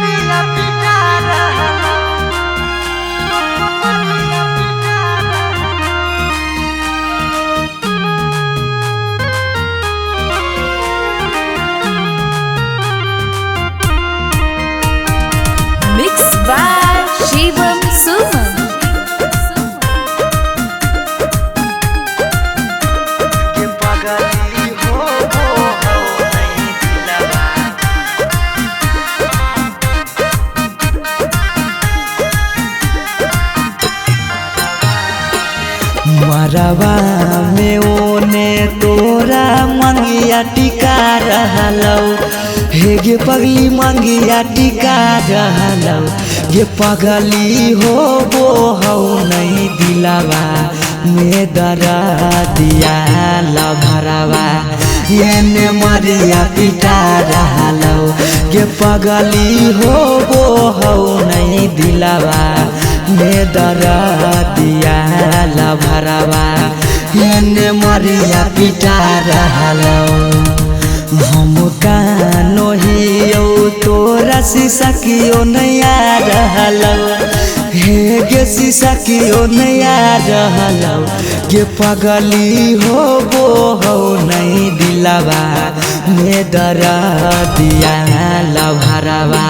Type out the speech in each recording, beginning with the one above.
मरिया पिटा रहला Mixed by Shivam Suman. के पगली हो नहीं दिलवा मरवा में ओने तोरा मंगिया टिका रहलौ हे गे पगली मंगिया टिका रहलौ गे पगली हो नहीं दिलावा में दरा दिया लभरवा एने मरिया पिटा रहलौ गे पगली हो नहीं दिलावा में दरा दिया लभरवा एने मरिया पिटा रहलौ हम कानो हियो तोरा शीशा कियो नया रहलौ हे गे शीशा कियो नया रहलौ गे पगली हो नहीं दिलावा में दरा दिया लभरवा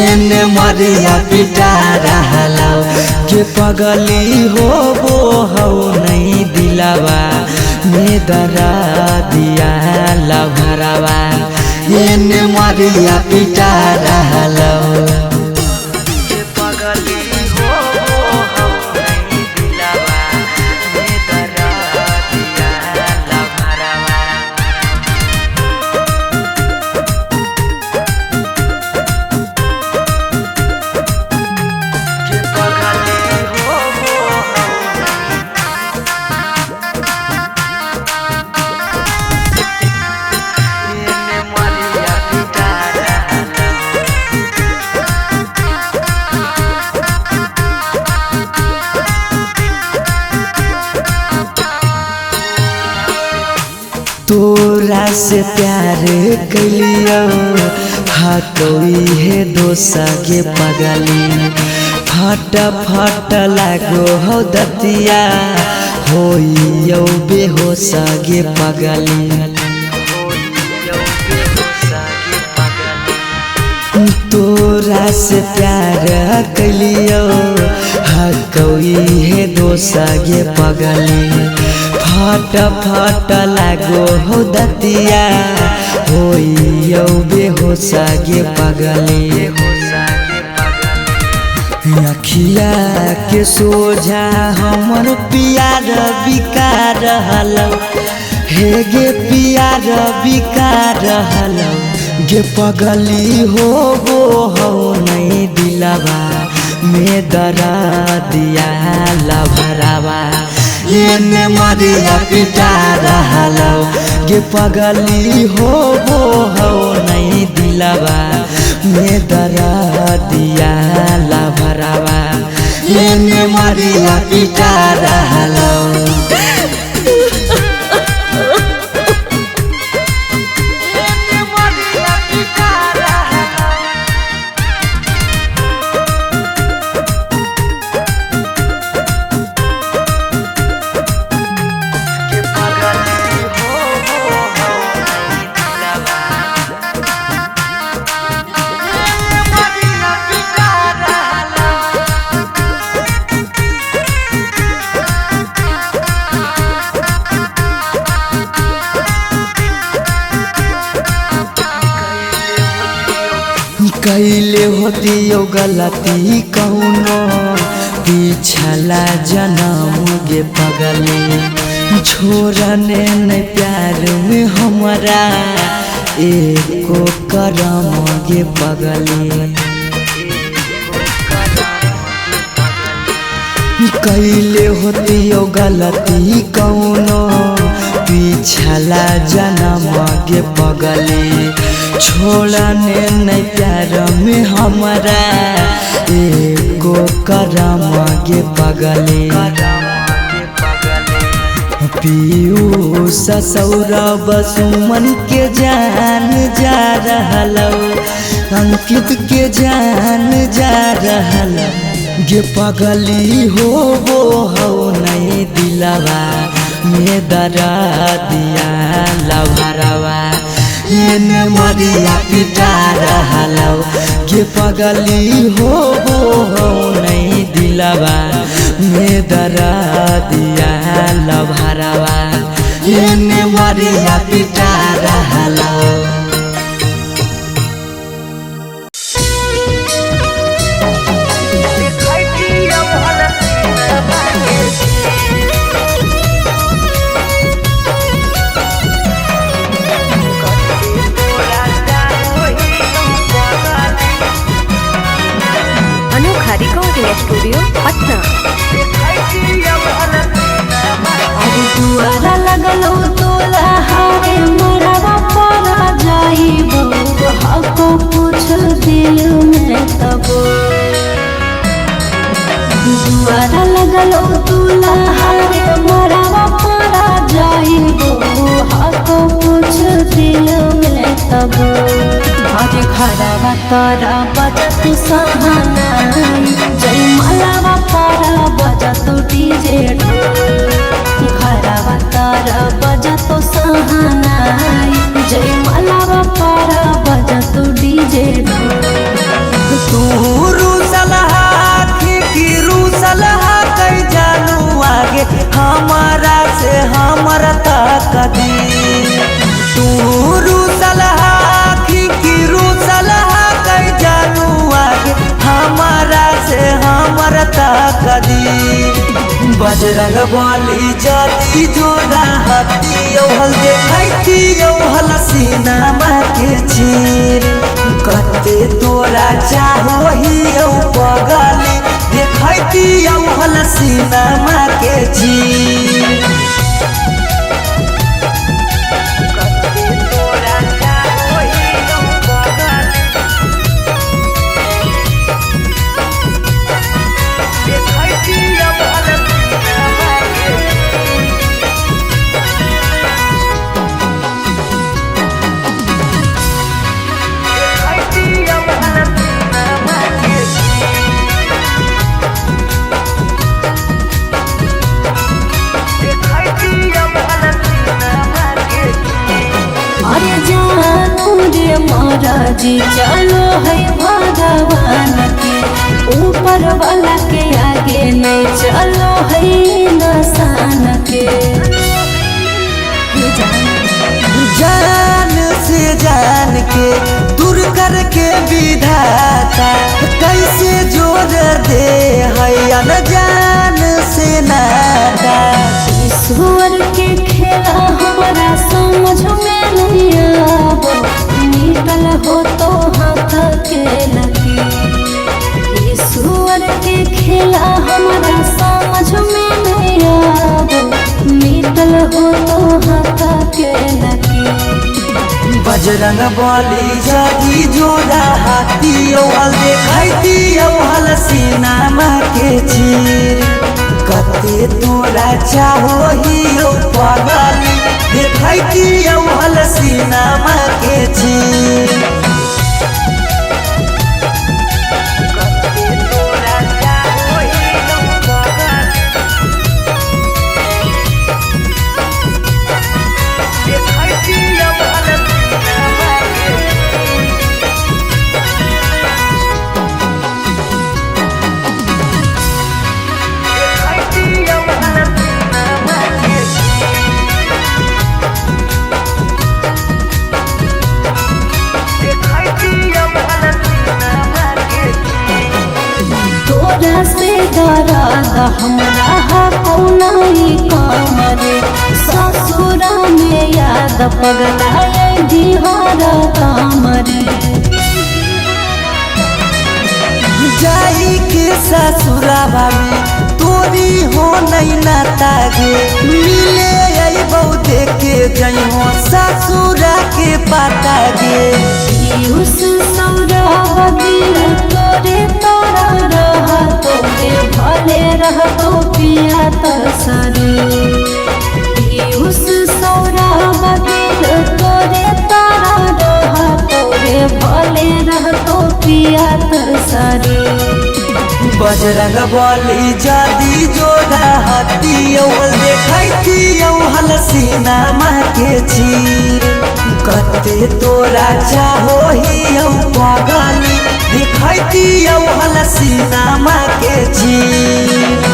एने मरिया पिटा रहलौ गे पगली हो नहीं दिलावा में दरा दिया लभरवा एने मरिया पिटा रहलौ गे पगली हो नहीं दिलावा में दरा दिया लभरवा के पगली हो एने मरिया पिटा रहलौ तोरा से प्यार कलियो हतोई है दोसा के पगली फट फट लागो हो दतिया होइयो बेहोश गे पगली तोरा से प्यार कलियो हकोई है दोसा गे पगली फट फट लागो हो दतिया होइयो बेहोश गे पगली अखिया के सोझा हमर प्यार बिका रहलौ हे गे प्यार बिका रहलौ गे पगली हो नहीं दिलावा में दरा दिया लभरवा एने मरिया पिटा रहलौ गे पगली हो नहीं दिलावा में दरा दिया लभरवा एने मरिया पिटा रहलौ एने मरिया पिटा रहलौ के पगली हो नहीं दिलावा एने मरिया पिटा रहलौ कैले होतियो गलती कौनो पिछला जन्म गे पगली छोड़ने न प्यार में हमरा एको करम गे पगली कैले होतियो गलती कौनो पिछला जन्म गे पगली छोड़ने नहीं प्यार में हमरा एको करम गे पगली पीयूष सौरभ सुमन के जान जा रहलौ अंकित के जान जा रहल गे पगली हो नहीं दिलवा में दरा दिया लभरवा एने मरिया पिटा रहल गे पगली हो नहीं दिलवा में दरा दिया लभरवा एने मरिया पिटा रहल। अनोखा रिकॉर्डिंग स्टूडियो पटना। अरे दुआरा लगलो तोला हारे मरवा परा जाइबो हको पूछ दिल में तबो। दुआरा लगलो तोला हारे मरवा परा जाइबो हको पूछ दिल में तबो। अरे घरवा तोरा बजत सहानाई जय मलावा पारा बजत डीजे घरवा तारा बजत सहानाई जय मलावा पारा बजत डीजे। तू रूसलहा की रूसलहा कई जानू आगे हमारा से हमर तक दी। तू रूसलहा की रूसलहा कई जानू आगे हमारा से हमर तक दी। बजरंग बली जाती जोड़ा हती हल देखती हल सीनामा के चीर कते तोरा चाहो ही पगली देखती हल सीनामा के चीर। अरे जानू रे महाराजी चलो है भगवान के ऊपर वाला के आगे नहीं चलो है नसान के। जान से जान के दूर करके विधाता कैसे जोड़ दे है अनजान से नाता। ईश्वर के खेला हमारा समझ में नहीं आवो निकल हो तो हाथ के लगी। ईश्वर के खेला हमारा समझ में नहीं आवो निकल हो तो हाथ के लगी। बजरंग बली जाती जोड़ा हाथी हल देखती हल सीनामा के चीर कते तोरा चाहो ही पगली देखती हल सीनामा के चीर। तोरा से डरा हमरा हाको नहीं काम रे ससुरा में याद पगलाए दिहार काम रे। जाई के ससुराबा में तोरी हो नहीं नाता गे मिले आई बहु देखे जई हो ससुरा के पाता गे। उस सौरा बदिल तोरे तोरा रहा तोरे भले रह तो पिया तरसरे। उस सौरा बदिल तोरे तोरा रहा तोरे भले रह पिया तरसारे। बजरंग बली जदी जोड़ा हती औल देखैती औहल सीनामा के चीर कते तोरा चाहो ही औ पगली देखैती औहल सीनामा के चीर।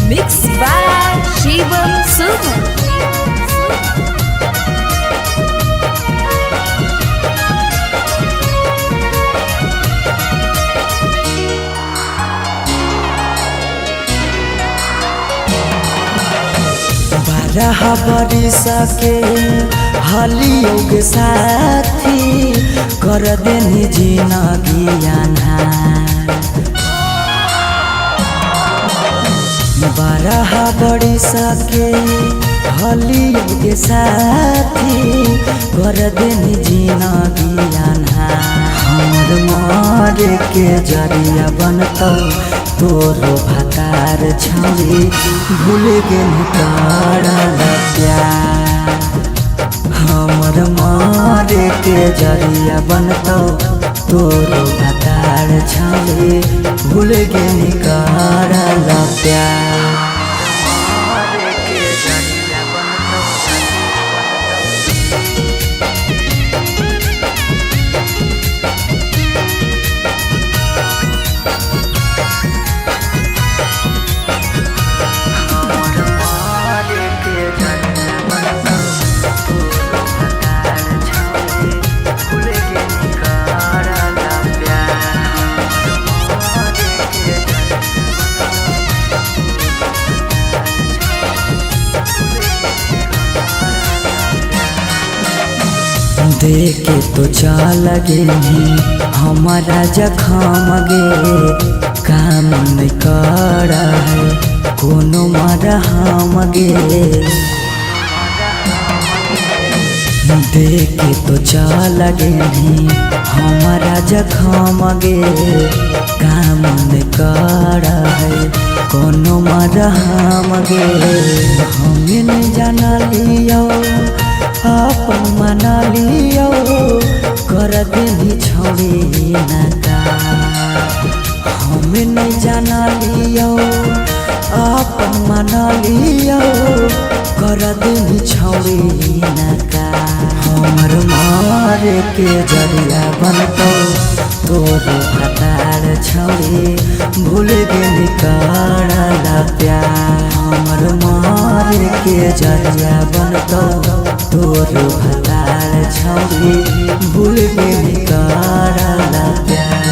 मिक्स बाय शिवम सुमन। बारह बरिस के हलियों के साथी कर देनी जिंदगी अन्हार। 12 बरिस के हलियों के साथी कर देनी जिंदगी अन्हार। हमर मारे के जरिया बनतौ तोरो भतार छौरी भूल गेनी करल प्यार। हमर मारे के जरिया बनतौ तोरो भतार छौरी भूल गेनी करल प्यार। देखे तो चल गेली हमारा जखम गे काम नहीं कर कोनो मरहम गे। देखे तो चल गेली हमारा जखम गे काम नहीं कर कोनो मरहम गे। हमें नहीं जाना लियो अपन मना लियो कर देनी छौरी नका। हमें नहीं जाना लियो अपन मना लियो कर देनी छौरी नका। हमर मारे के जरिया बनतौ तोरो भतार छौरी भूल गेनी करल प्यार। हमर मारे के जरिया बनतौ तोरो भतार छौरी भूल गेनी करल प्यार।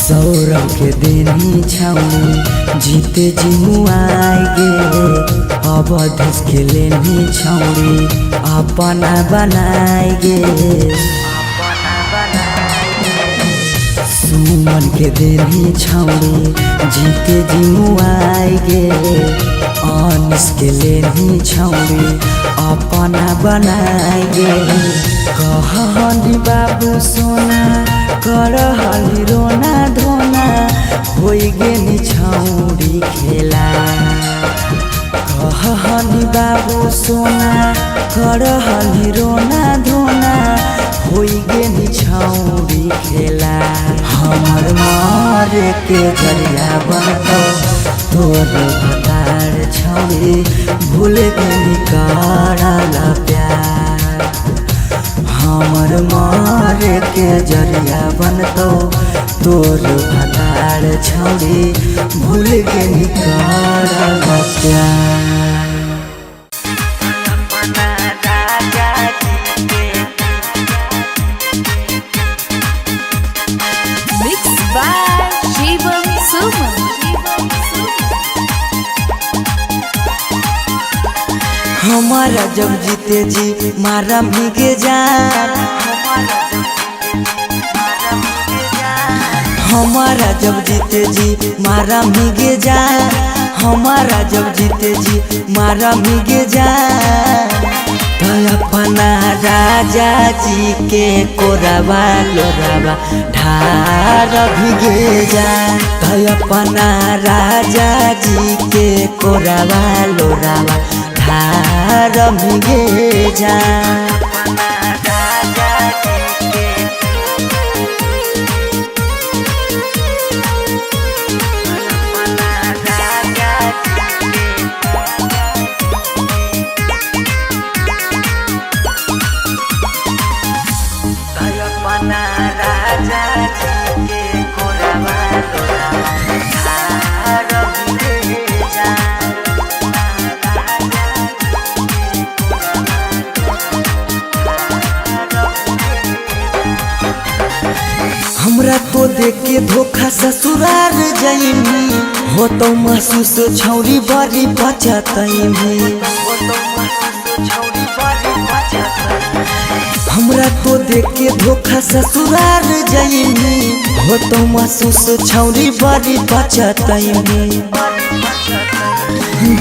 सौरभ के देनी छौरी जीते जी मुआई गे। अब धस के लेनी छौरी अपना बनाई गे। सुमन के देनी छौरी जीते जी मुआई गे। अनिस के लेनी छौरी अपना बनाई गे। कहनी बाबू सोना करहली रोना धोना होई गेनी छौरी खेला। कहनी बाबू सोना करहली रोना धोना होई गेनी छौरी खेला। हमर माँ मारे के जरिया बनतो तोर भतार छौरी भूल गई कराला प्यार। हमर मारे के जरिया बनतो तोर भतार छौरी भूल गई कराला प्यार। Mixed by Shivam Suman. हमारा जब जीते जी मारा भीगे जान। हमारा जब जीते जी मारा भीगे जान। हमारा जब जीते जी मारा भीगे जान। तो अपना राजा जी के कोरावा लोरावा ढार भीगे जान। तो अपना राजा जी के कोरावा लोरावा ढार भीगे जान। हमरा तो देख के धोखा ससुराल जाइमी हो तो महसूस छौरी बड़ी बचतइमी। हमरा तो देख के धोखा ससुराल जाइमी हो तो महसूस छौरी बड़ी बचतइमी।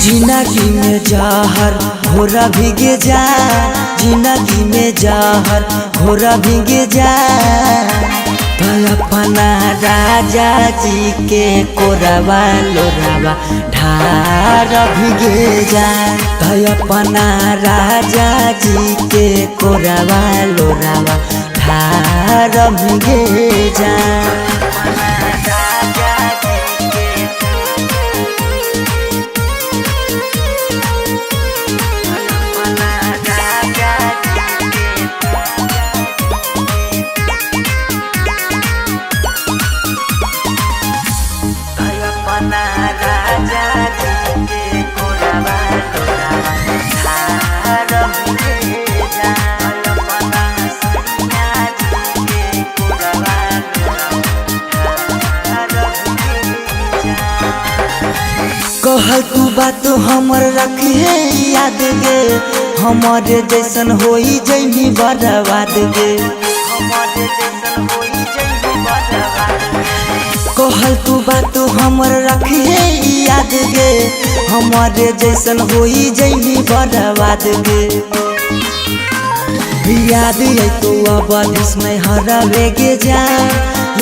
जिंदगी में जहर घोरा भीगे जा। जिंदगी में जहर घोरा भीगे जा। अपना राजा जी के कोरावा लोरावा ढार भीगे जान। अपना राजा जी के कोरावा लोरावा ढार भीगे जान। कहल तू बात हमर रखे याद गे। हमारे जैसन होई जैनी बर्बाद गे। कहल तू बात हमर रखे याद गे। हमारे जैसन होई जैनी बर्बाद गे। याद है तो अवधिस में हरावे गे जा।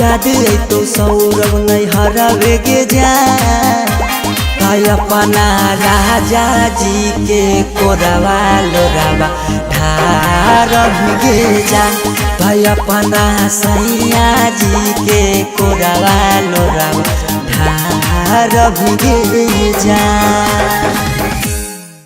याद है तो सौरभ नहीं हरावे गे जा। अपना राजा जी के कोरावा लोरावा ढार भीगे जान। अपना सैया जी के कोरावा लोरावा ढार भीगे जान।